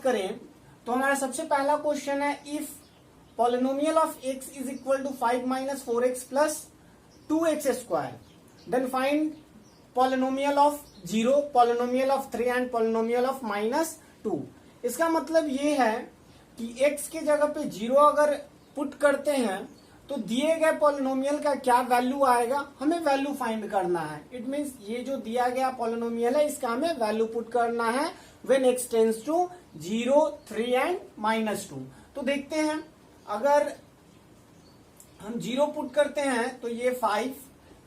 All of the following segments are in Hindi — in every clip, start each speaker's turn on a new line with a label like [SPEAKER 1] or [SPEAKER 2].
[SPEAKER 1] करें तो हमारा सबसे पहला क्वेश्चन है, if polynomial of x is equal to 5 minus 4x plus 2x square, then find polynomial of 0, polynomial of 3 and polynomial of -2। इसका मतलब ये है कि x के जगह पे 0 अगर पुट करते हैं तो दिए गए पॉलिनोमियल का क्या वैल्यू आएगा, हमें वैल्यू फाइंड करना है। इट मींस ये जो दिया गया पॉलिनोमियल है इसका हमें वैल्यू पुट करना है when x tends to 0, 3 and -2। तो देखते हैं, अगर हम 0 पुट करते हैं तो ये 5,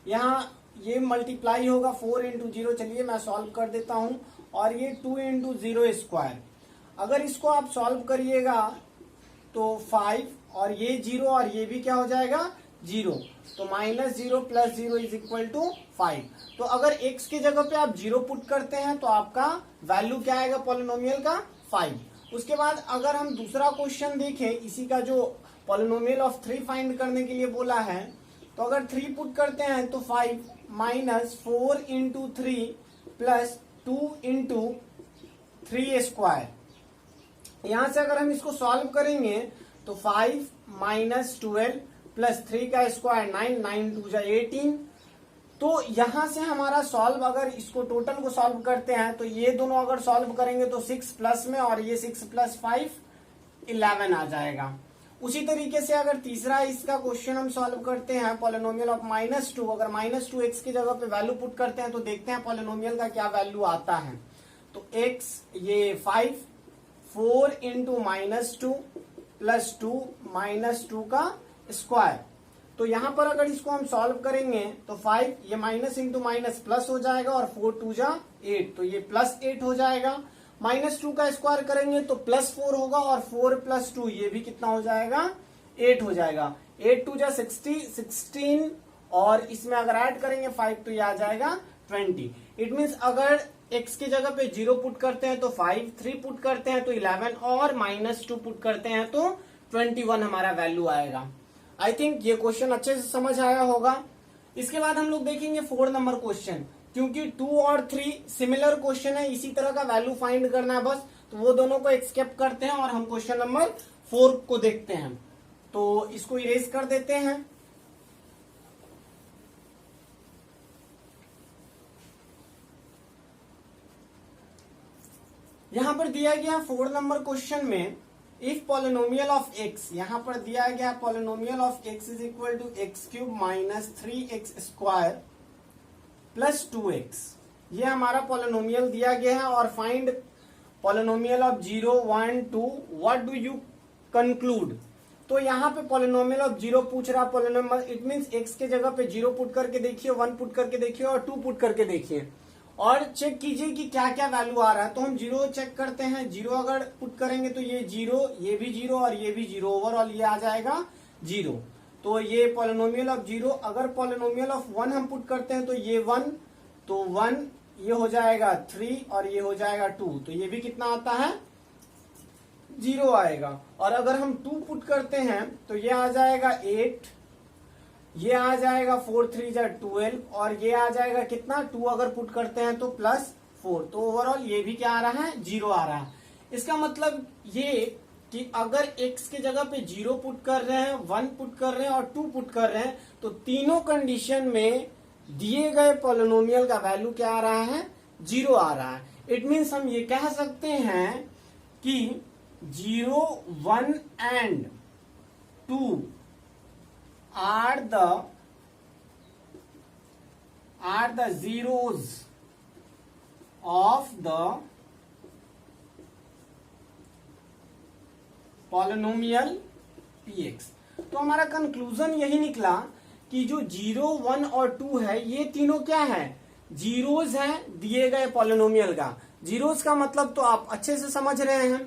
[SPEAKER 1] यहाँ ये मल्टीप्लाई होगा 4 इंटू 0। चलिए मैं सॉल्व कर देता हूं। और ये 2 इंटू 0 स्क्वायर, अगर इसको आप सॉल्व करिएगा तो 5 और ये 0 और ये भी क्या हो जाएगा 0, तो -0 प्लस 0 इज इक्वल टू 5। तो अगर x के जगह पे आप 0 पुट करते हैं तो आपका वैल्यू क्या आएगा पॉलिनोमियल का 5। उसके बाद अगर हम दूसरा क्वेश्चन देखें, इसी का जो पॉलिनोमियल ऑफ 3 फाइंड करने के लिए बोला है, तो अगर 3 पुट करते हैं तो 5 minus 4 into 3 plus 2 into 3 square. यहां से अगर हम इसको सॉल्व करेंगे तो 5 माइनस 12 प्लस 3 का स्क्वायर 9, 9 2 जा 18। तो यहां से हमारा सॉल्व, अगर इसको टोटल को सॉल्व करते हैं तो ये दोनों अगर सॉल्व करेंगे तो 6 प्लस में, और ये 6 प्लस 5 11 आ जाएगा। उसी तरीके से अगर तीसरा इसका क्वेश्चन हम सॉल्व करते हैं, पॉलिनोमियल ऑफ -2, अगर -2x की जगह पे वैल्यू पुट करते हैं तो देखते हैं पॉलिनोमियल का क्या वैल्यू आता है। तो x ये 5, 4 इंटू -2 प्लस 2 -2 का स्क्वायर। तो यहां पर अगर इसको हम सॉल्व करेंगे तो 5 ये माइनस इंटू माइनस प्लस हो जाएगा, और 4 2 जा 8, तो ये प्लस 8 हो जाएगा। -2 का स्क्वायर करेंगे तो +4 होगा, और 4 प्लस 2 ये भी कितना हो जाएगा 8 हो जाएगा। 8 2 जा 16, और इसमें अगर ऐड करेंगे 5 तो ये आ जाएगा 20। इट मीन्स अगर x की जगह पे 0 पुट करते हैं तो 5, 3 पुट करते हैं तो 11, और -2 पुट करते हैं तो 21 हमारा वैल्यू आएगा। आई थिंक ये क्वेश्चन अच्छे से समझ आया होगा। इसके बाद हम लोग देखेंगे 4 नंबर क्वेश्चन, क्योंकि 2 और 3 सिमिलर क्वेश्चन है, इसी तरह का वैल्यू फाइंड करना है बस। तो वो दोनों को एक्सकेप करते हैं और हम क्वेश्चन नंबर 4 को देखते हैं। तो इसको इरेज कर देते हैं। यहां पर दिया गया 4 नंबर क्वेश्चन में, इफ पॉलिनोमियल ऑफ x, यहां पर दिया गया polynomial of x is equal to x³ minus 3x square plus 2x, ये हमारा पॉलिनोमियल दिया गया है। और find polynomial of 0, 1, 2, what do you conclude. तो यहाँ पे पॉलिनोमियल ऑफ 0 पूछ रहा पॉलिनोमियल, इट मींस x के जगह पे 0 पुट करके देखिए, 1 पुट करके देखिए और 2 पुट करके देखिए, और चेक कीजिए कि क्या क्या वैल्यू आ रहा है। तो हम 0 चेक करते हैं। 0 अगर पुट करेंगे तो ये 0, ये भी 0 और ये भी 0, ओवरऑल ये आ जाएगा 0। तो ये पॉलिनोमियल ऑफ 0। अगर पॉलिनोमियल ऑफ 1 हम पुट करते हैं तो ये 1, तो 1 ये हो जाएगा 3 और ये हो जाएगा 2, तो ये भी कितना आता है 0 आएगा। और अगर हम 2 पुट करते हैं तो ये आ जाएगा 8, ये आ जाएगा 4 3 जा 12, और ये आ जाएगा कितना 2 अगर पुट करते हैं तो +4, तो ओवरऑल ये भी क्या आ रहा है 0 आ रहा है। इसका मतलब ये कि अगर x के जगह पे 0 पुट कर रहे हैं, 1 पुट कर रहे हैं और 2 पुट कर रहे हैं, तो तीनों कंडीशन में दिए गए पॉलिनोमियल का वैल्यू क्या आ रहा है 0 आ रहा है। इट मीन्स हम ये कह सकते हैं कि 0, 1 and 2 are the zeros of the polynomial px। तो हमारा कंक्लूजन यही निकला कि जो 0, 1 और 2 है, ये तीनों क्या है जीरोज हैं दिए गए पॉलिनोमियल का। जीरोज का मतलब तो आप अच्छे से समझ रहे हैं।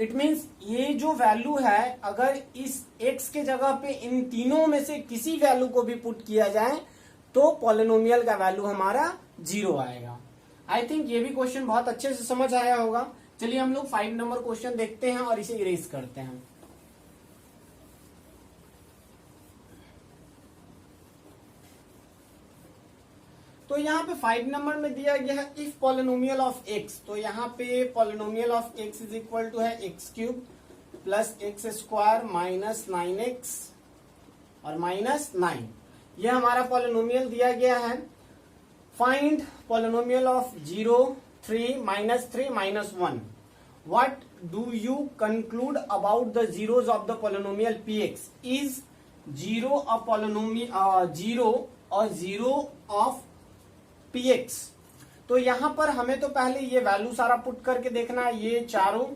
[SPEAKER 1] इट मीन्स ये जो वैल्यू है, अगर इस x के जगह पे इन तीनों में से किसी वैल्यू को भी पुट किया जाए तो पॉलिनोमियल का वैल्यू हमारा 0 आएगा। आई थिंक ये भी क्वेश्चन बहुत अच्छे से समझ आया होगा। चलिए हम लोग 5 नंबर क्वेश्चन देखते हैं और इसे इरेज करते हैं। तो तो यहाँ पे 5 नंबर में दिया गया है इफ पॉलिनोमियल ऑफ एक्स, तो यहाँ पे polynomial of x is equal to है x cube plus x square minus 9x और माइनस 9, यह हमारा पॉलिनोमियल दिया गया है। Find polynomial of 0, 3, -3, -1. What do you conclude about the zeros of the polynomial px? Is 0 a polynomial 0 or 0 of px? तो यहां पर हमें तो पहले ये वैल्यू सारा पुट करके देखना है, ये चारों,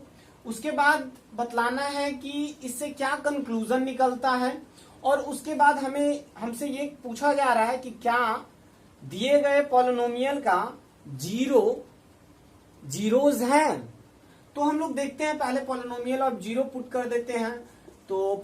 [SPEAKER 1] उसके बाद बतलाना है कि इससे क्या कंक्लूजन निकलता है, और उसके बाद हमसे ये पूछा जा रहा है कि क्या दिए गए पॉलिनोमियल का जीरोज हैं। तो हम लोग देखते हैं, पहले पॉलिनोमियल ऑफ 0 पुट कर देते हैं, तो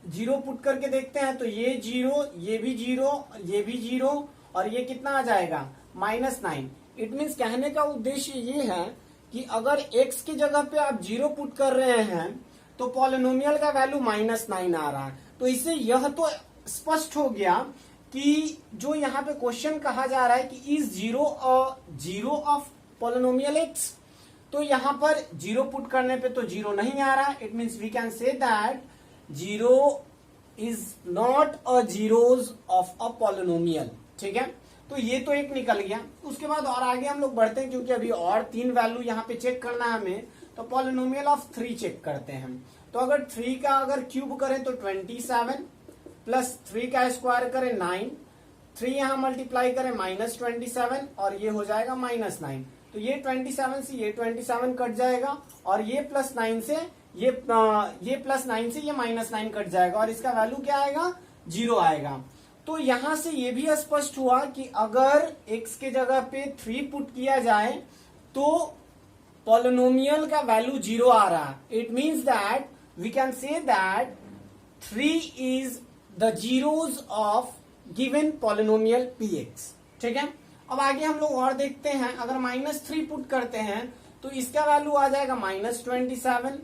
[SPEAKER 1] 0 पुट करके देखते हैं, तो ये 0, ये भी 0, ये भी 0, और ये कितना आ जाएगा -9। इट मीन्स कहने का उद्देश्य ये है कि अगर x की जगह पे आप 0 पुट कर रहे हैं तो पॉलिनोमियल का वैल्यू -9 आ रहा है। तो इससे यह तो स्पष्ट हो गया कि जो यहाँ पे क्वेश्चन कहा जा रहा है कि इज 0 ऑफ पॉलिनोमियल x, तो यहाँ पर 0 पुट करने पे तो 0 नहीं आ रहा। It means we can say that 0 is not a zeros of a polynomial. ठीक है, तो ये तो एक निकल गया। उसके बाद और आगे हम लोग बढ़ते हैं, क्योंकि अभी और 3 वैल्यू यहाँ पे चेक करना है हमें, तो पॉलिनोमियल ऑफ 3 चेक करते हैं। तो अगर 3 का अगर क्यूब करें तो 27 प्लस 3 का स्क्वायर करें 9, 3 यहां मल्टीप्लाई करें -27 और ये हो जाएगा -9। तो ये 27 से ये 27 कट जाएगा, और ये +9 से ये +9 से ये -9 कट जाएगा, और इसका वैल्यू क्या आएगा 0 आएगा। तो यहां से ये भी स्पष्ट हुआ कि अगर x के जगह पे 3 पुट किया जाए तो पॉलिनोमियल का वैल्यू 0 आ रहा है। It means that we can say that 3 is the zeros of given polynomial px। ठीक है, अब आगे हम लोग और देखते हैं। अगर -3 पुट करते हैं तो इसका वैल्यू आ जाएगा -27,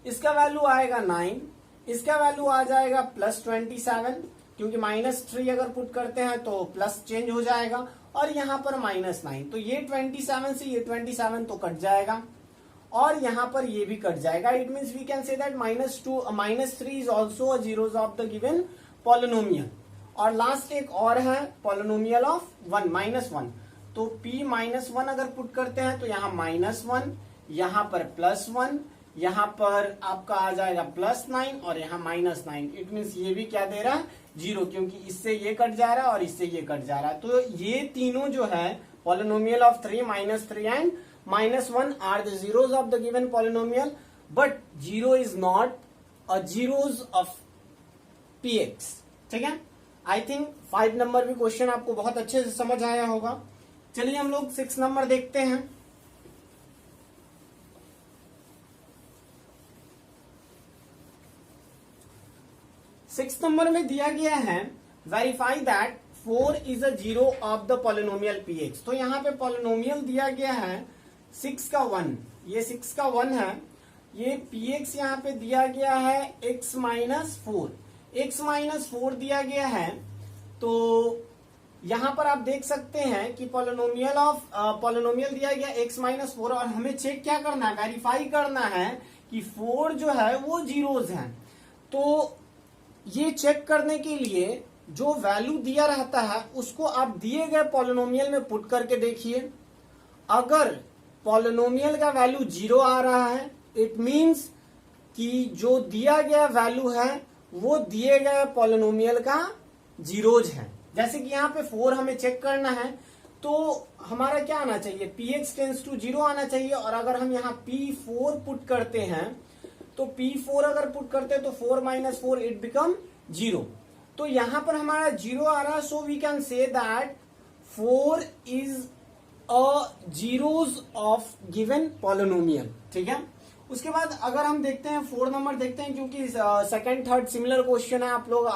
[SPEAKER 1] इसका वैल्यू आएगा 9, इसका वैल्यू आ जाएगा +27, क्योंकि -3 अगर पुट करते हैं तो प्लस चेंज हो जाएगा, और यहां पर -9, तो ये 27 से ये 27 तो कट जाएगा, और यहां पर ये भी कट जाएगा। It means we can say that -3 is also a zeros of the given polynomial. और लास्ट एक और है पॉलिनोमियल ऑफ 1, तो p-1 अगर पुट करते हैं तो यहाँ -1, यहाँ पर +1, यहाँ पर आपका आ जाएगा +9 और यहाँ -9। इट मीन्स ये भी क्या दे रहा है 0, क्योंकि इससे ये कट जा रहा है और इससे ये कट जा रहा है। तो ये तीनों जो है polynomial of 3, -3 and -1 are the zeros of the given polynomial, but 0 is not a zeros of px। ठीक है, आई थिंक 5 नंबर भी क्वेश्चन आपको बहुत अच्छे से समझ आया होगा। चलिए हम लोग 6 नंबर देखते हैं। 6 नंबर में दिया गया है verify that 4 is a zero of the polynomial px। तो यहाँ पे पॉलिनोमियल दिया गया है 6 का 1, ये 6 का 1 है, ये px यहाँ पे दिया गया है x - 4 दिया गया है। तो यहाँ पर आप देख सकते हैं कि पॉलिनोमियल दिया गया x - 4, और हमें चेक क्या करना है, वेरीफाई करना है कि 4 जो है वो जीरोज हैं। तो ये चेक करने के लिए जो वैल्यू दिया रहता है उसको आप दिए गए पॉलिनोमियल में पुट करके देखिए। अगर पॉलिनोमियल का वैल्यू 0 आ रहा है, इट मीन्स कि जो दिया गया वैल्यू है वो दिए गए पॉलिनोमियल का जीरोज है। जैसे कि यहाँ पे 4 हमें चेक करना है, तो हमारा क्या आना चाहिए, px टेंस टू 0 आना चाहिए। और अगर हम यहाँ p4 पुट करते हैं तो p4 अगर पुट करते हैं तो 4 - 4 इट बिकम 0। तो यहां पर हमारा 0 आ रहा है, so we can say that 4 is a zeros of given polynomial. ठीक है, उसके बाद अगर हम देखते हैं 4 नंबर देखते हैं, क्योंकि सेकंड थर्ड सिमिलर क्वेश्चन है, आप लोग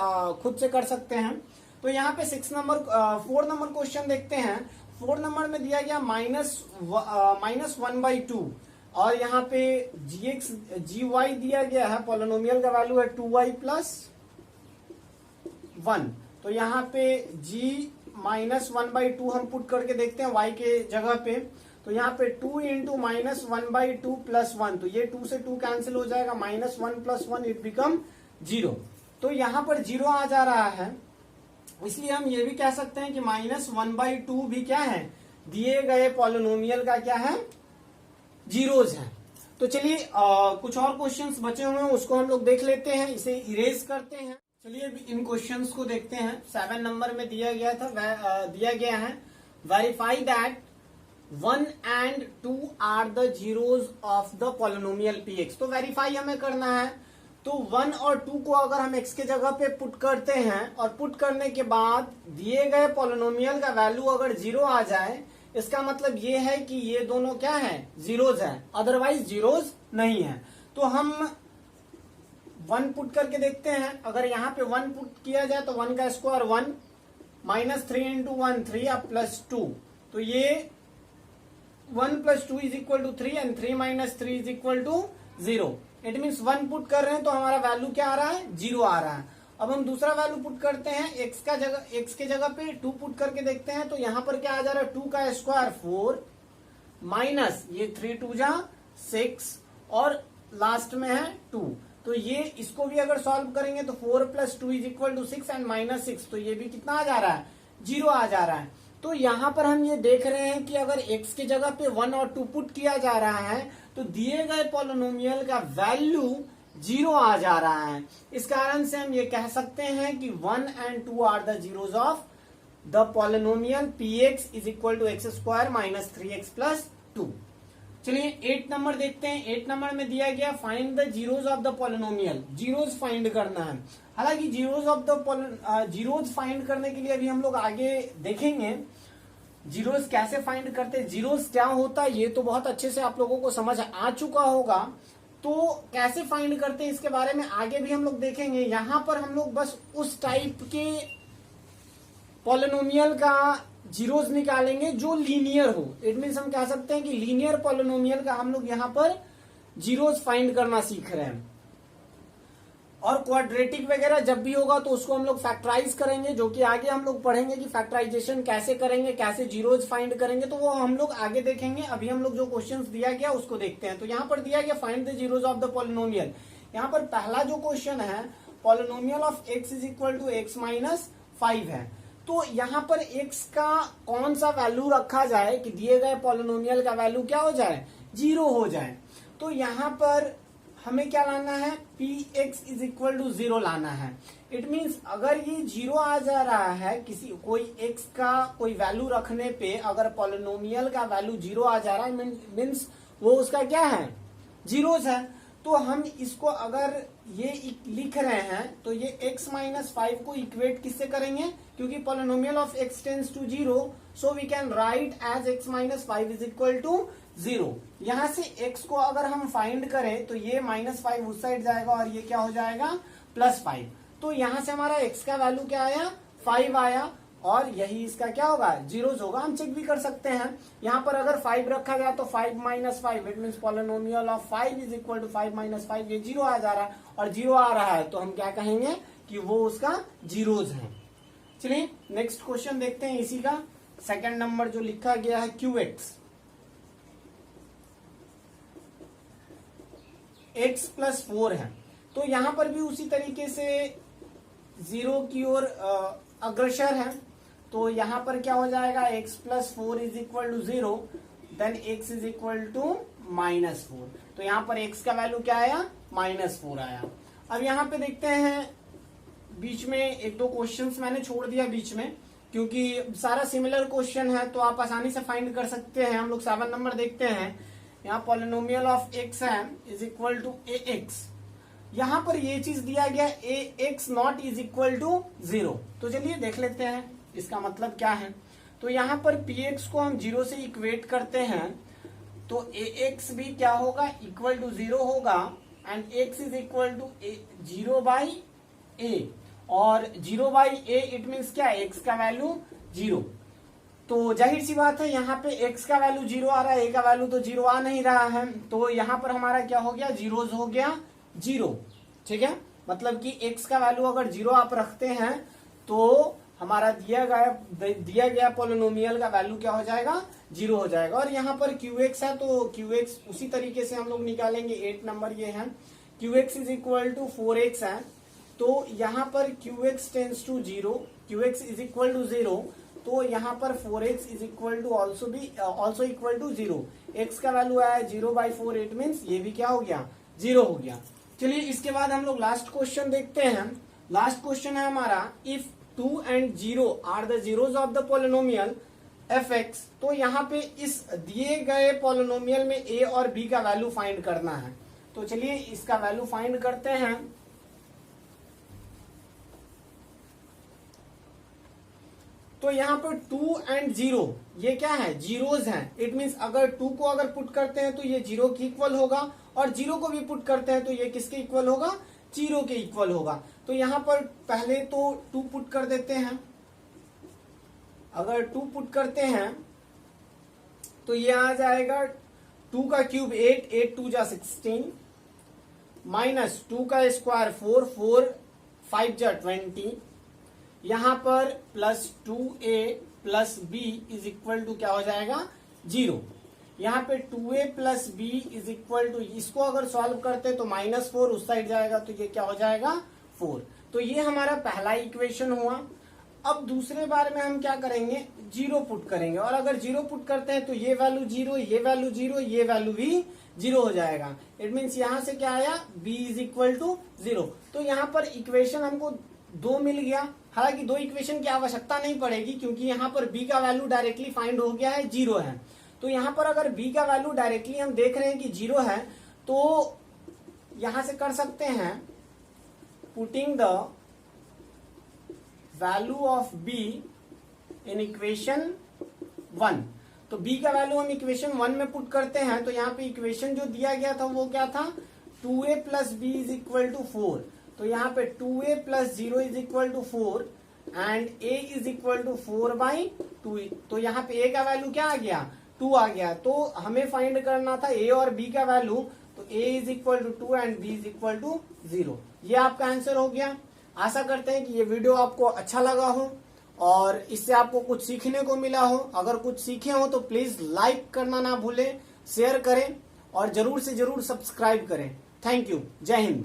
[SPEAKER 1] खुद से कर सकते हैं। तो यहाँ पे 4 नंबर क्वेश्चन देखते हैं। 4 नंबर में दिया गया -1/2, और यहाँ पे gy दिया गया है, पॉलिनोमियल का वैल्यू है 2y + 1। तो यहाँ पे g -1/2 हम पुट करके देखते हैं y के जगह पे। तो यहाँ पे 2 इंटू -1/2 प्लस 1, तो ये 2 से 2 कैंसिल हो जाएगा, -1 प्लस 1 इट बिकम 0। तो यहाँ पर 0 आ जा रहा है, इसलिए हम ये भी कह सकते हैं कि -1/2 भी क्या है, दिए गए पॉलिनोमियल का क्या है, जीरोज है। तो चलिए कुछ और क्वेश्चंस बचे हुए हैं उसको हम लोग देख लेते हैं, इसे इरेज करते हैं। चलिए अभी इन क्वेश्चंस को देखते हैं। 7 नंबर में दिया गया है verify that 1 and 2 are the zeros of the polynomial px। तो वेरीफाई हमें करना है, तो 1 और 2 को अगर हम x के जगह पे पुट करते हैं और पुट करने के बाद दिए गए पॉलिनोमियल का वैल्यू अगर 0 आ जाए, इसका मतलब ये है कि ये दोनों क्या है, जीरोज है, अदरवाइज जीरोज नहीं है। तो हम 1 पुट करके देखते हैं। अगर यहाँ पे 1 पुट किया जाए तो 1 का स्क्वायर 1, -3 इंटू 1 3 प्लस 2, तो ये 1 plus 2 is equal to 3 and 3 minus 3 is equal to 0। It means 1 put कर रहे हैं तो हमारा वैल्यू क्या आ रहा है, 0 आ रहा है। अब हम दूसरा वैल्यू पुट करते हैं, x के जगह पे 2 पुट करके देखते हैं। तो यहाँ पर क्या आ जा रहा है, 2 का स्क्वायर 4 माइनस ये 3 2 जा 6 और लास्ट में है 2। तो ये इसको भी अगर सॉल्व करेंगे तो 4 plus 2 is equal to 6 and -6, तो ये भी कितना आ जा रहा है, 0 आ जा रहा है। तो यहाँ पर हम ये देख रहे हैं कि अगर x के जगह पे 1 और 2 पुट किया जा रहा है तो दिए गए पॉलिनोमियल का वैल्यू 0 आ जा रहा है। इस कारण से हम ये कह सकते हैं कि 1 and 2 are the zeros of the polynomial px is equal to x square minus 3x plus 2। चलिए 8 नंबर देखते हैं। 8 नंबर में दिया गया find the zeros of the polynomial, zeros find करना है। हालांकि जीरोज फाइंड करने के लिए अभी हम लोग आगे देखेंगे जीरोज कैसे फाइंड करते हैं, जीरोज क्या होता है ये तो बहुत अच्छे से आप लोगों को समझ आ चुका होगा। तो कैसे फाइंड करते हैं इसके बारे में आगे भी हम लोग देखेंगे। यहां पर हम लोग बस उस टाइप के पॉलिनोमियल का जीरोज निकालेंगे जो लीनियर हो। इट मीन्स हम कह सकते हैं कि लीनियर पॉलिनोमियल का हम लोग यहाँ पर जीरोज फाइंड करना सीख रहे हैं। और क्वाड्रेटिक वगैरह जब भी होगा तो उसको हम लोग फैक्टराइज करेंगे, जो कि आगे हम लोग पढ़ेंगे कि फैक्टराइजेशन कैसे करेंगे, कैसे जीरोज फाइंड करेंगे, तो वो हम लोग आगे देखेंगे। अभी हम लोग जो क्वेश्चंस दिया गया उसको देखते हैं। तो यहाँ पर दिया गया find the zeros of the polynomial. यहाँ पर पहला जो क्वेश्चन है polynomial of x is equal to x minus 5 है। तो यहाँ पर x का कौन सा वैल्यू रखा जाए कि दिए गए पॉलिनोमियल का वैल्यू क्या हो जाए, 0 हो जाए। तो यहाँ पर हमें क्या लाना है, px इज इक्वल टू 0 लाना है। इट मीन्स अगर ये 0 आ जा रहा है, कोई x का कोई वैल्यू रखने पे अगर पॉलिनोमियल का वैल्यू 0 आ जा रहा है मीन्स वो उसका क्या है, जीरोज है। तो हम इसको अगर ये लिख रहे हैं तो ये x माइनस 5 को इक्वेट किससे करेंगे, क्योंकि polynomial of x tends to 0, so we can write as x minus 5 is equal to 0। यहां से x को अगर हम फाइंड करें तो ये -5 उस साइड जाएगा और ये क्या हो जाएगा, +5। तो यहां से हमारा x का वैल्यू क्या आया, 5 आया और यही इसका क्या होगा, जीरोज होगा। हम चेक भी कर सकते हैं, यहाँ पर अगर 5 रखा गया तो 5 minus 5 it means polynomial of 5 is equal to 5 minus 5, ये 0 आ जा रहा है और 0 आ रहा है तो हम क्या कहेंगे कि वो उसका जीरोज है। चलिए नेक्स्ट क्वेश्चन देखते हैं इसी का, सेकंड नंबर जो लिखा गया है QX x प्लस 4 है। तो यहां पर भी उसी तरीके से 0 की ओर अग्रसर है। तो यहां पर क्या हो जाएगा, x plus 4 is equal to 0, then x is equal to -4। तो यहां पर x का वैल्यू क्या आया, -4 आया। अब यहां पे देखते हैं बीच में एक दो क्वेश्चंस मैंने छोड़ दिया बीच में, क्योंकि सारा सिमिलर क्वेश्चन है तो आप आसानी से फाइंड कर सकते हैं। हम लोग 7 नंबर देखते हैं। यहाँ पॉलिनोमियल ऑफ x है इज इक्वल टू ax। यहाँ पर ये चीज दिया गया ax not is equal to 0। तो चलिए देख लेते हैं इसका मतलब क्या है। तो यहाँ पर px को हम 0 से इक्वेट करते हैं तो ax भी क्या होगा, इक्वल टू 0 होगा and x is equal to 0 by a और 0 बाई a इट मीन्स क्या, x का वैल्यू 0। तो जाहिर सी बात है यहाँ पे x का वैल्यू 0 आ रहा है, a का वैल्यू तो 0 आ नहीं रहा है। तो यहाँ पर हमारा क्या हो गया, जीरोज हो गया 0। ठीक है, मतलब कि x का वैल्यू अगर 0 आप रखते हैं तो हमारा दिया गया पोलिनोमियल का वैल्यू क्या हो जाएगा, 0 हो जाएगा। और यहाँ पर QX है तो QX उसी तरीके से हम लोग निकालेंगे। 8 नंबर ये है, QX is equal to 4X है, तो यहाँ पर QX tends to 0, QX is equal to 0, तो यहाँ पर 4X is equal to also equal to 0। X का वैल्यू आया 0/4, इट मीन्स ये भी क्या हो गया, 0 हो गया। चलिए इसके बाद हम लोग लास्ट क्वेश्चन देखते हैं। लास्ट क्वेश्चन है हमारा, if 2 and 0 are the zeros of the polynomial fx, तो यहाँ पे इस दिए गए पोलिनोमियल में a और b का वैल्यू फाइंड करना है। तो चलिए इसका वैल्यू फाइंड करते हैं। तो यहाँ पर 2 and 0 ये क्या है, जीरोज हैं। इट मीन्स अगर 2 को अगर पुट करते हैं तो ये 0 के इक्वल होगा, और 0 को भी पुट करते हैं तो ये किसके इक्वल होगा, 0 के इक्वल होगा। तो यहाँ पर पहले तो 2 पुट कर देते हैं। अगर 2 पुट करते हैं तो ये आ जाएगा 2 का क्यूब 8, 8 2 जा 16, माइनस 2 का स्क्वायर 4, 4 5 जा 20, यहाँ पर plus 2a plus b is equal to क्या हो जाएगा, 0। यहाँ पे 2a plus b is equal to, इसको अगर सॉल्व करते तो -4 उस साइड जाएगा, तो ये क्या हो जाएगा, 4। तो ये हमारा पहला इक्वेशन हुआ। अब दूसरे बार में हम क्या करेंगे, 0 पुट करेंगे, और अगर 0 पुट करते हैं तो ये वैल्यू 0, ये वैल्यू 0, ये वैल्यू भी 0 हो जाएगा। इट मीन्स यहाँ से क्या आया, b इज इक्वल टू 0। तो यहाँ पर इक्वेशन हमको 2 मिल गया। हालांकि 2 इक्वेशन की आवश्यकता नहीं पड़ेगी, क्योंकि यहाँ पर b का वैल्यू डायरेक्टली फाइंड हो गया है, 0 है। तो यहाँ पर अगर b का वैल्यू डायरेक्टली हम देख रहे हैं कि 0 है, तो यहां से कर सकते हैं, putting the value of b in equation 1। तो b का वैल्यू हम इक्वेशन 1 में पुट करते हैं। तो यहाँ पे इक्वेशन जो दिया गया था वो क्या था, 2a plus b is equal to 4। तो यहाँ पे 2a plus 0 is equal to 4 and a is equal to 4/2। तो यहाँ पे a का वैल्यू क्या आ गया, 2 आ गया। तो हमें फाइंड करना था a और b का वैल्यू, तो a is equal to 2 and b is equal to 0। ये आपका आंसर हो गया। आशा करते हैं कि ये वीडियो आपको अच्छा लगा हो और इससे आपको कुछ सीखने को मिला हो। अगर कुछ सीखे हो तो प्लीज लाइक करना ना भूलें, शेयर करें और जरूर से जरूर सब्सक्राइब करें। Thank you. जय हिंद।